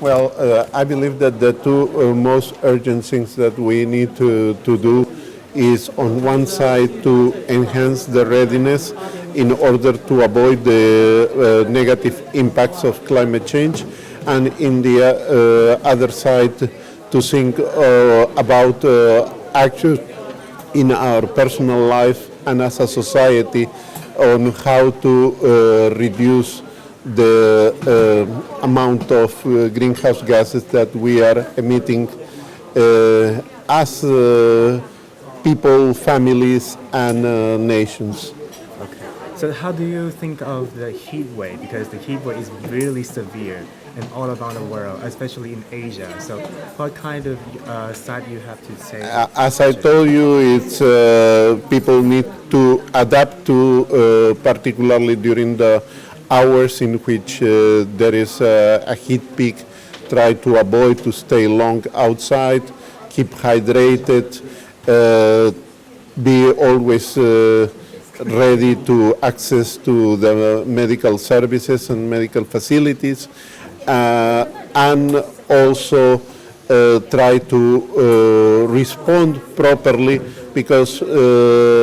Well, I believe that the two most urgent things that we need to do is, on one side, to enhance the readiness in order to avoid the negative impacts of climate change, and in the other side, to think about action in our personal life and as a society on how to reduce the amount of greenhouse gases that we are emitting as people, families, and nations. Okay. So how do you think of the heat wave? Because the heat wave is really severe and all around the world, especially in Asia. So what kind of side you have to say? As I told you, it's people need to adapt to, particularly during the hours in which there is a heat peak, try to avoid to stay long outside, keep hydrated, be always ready to access to the medical services and medical facilities, and also try to respond properly, because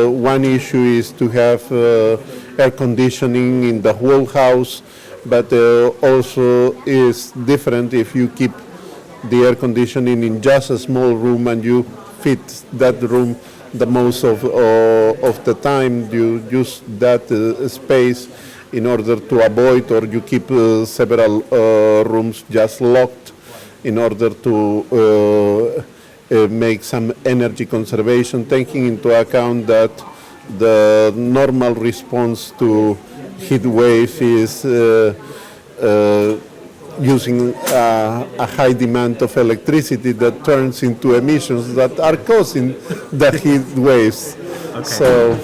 one issue is to have air conditioning in the whole house, but also is different if you keep the air conditioning in just a small room and you fit that room the most of the time. You use that space in order to avoid, or you keep several rooms just locked in order to make some energy conservation, taking into account that the normal response to heat wave is using a high demand of electricity that turns into emissions that are causing the heat waves. Okay.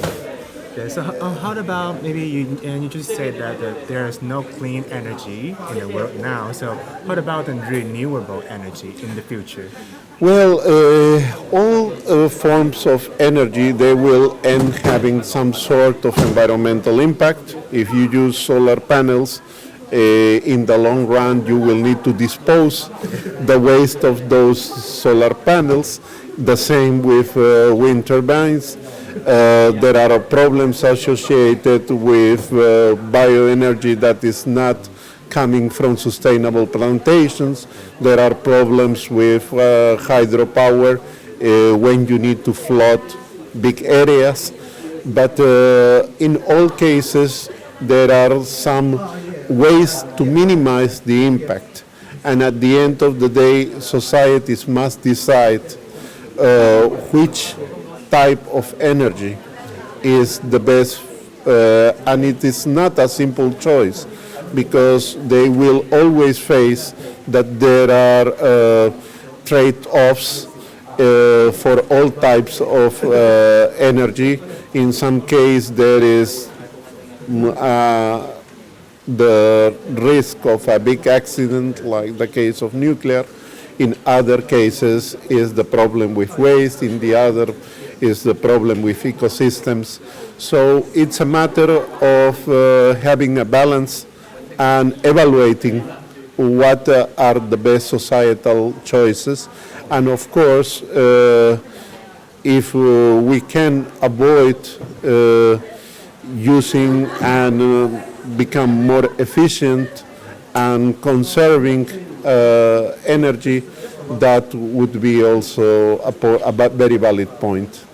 So how about, maybe you just said that there is no clean energy in the world now, so what about the renewable energy in the future? Well, all forms of energy, they will end having some sort of environmental impact. If you use solar panels, in the long run, you will need to dispose the waste of those solar panels. The same with wind turbines. There are problems associated with bioenergy that is not coming from sustainable plantations. There are problems with hydropower when you need to flood big areas. But in all cases, there are some ways to minimize the impact. And at the end of the day, societies must decide which type of energy is the best, and it is not a simple choice, because they will always face that there are trade-offs for all types of energy. In some case, there is the risk of a big accident, like the case of nuclear. In other cases is the problem with waste. In the other is the problem with ecosystems. So it's a matter of having a balance and evaluating what are the best societal choices. And of course, if we can avoid using and become more efficient and conserving energy, that would be also a very valid point.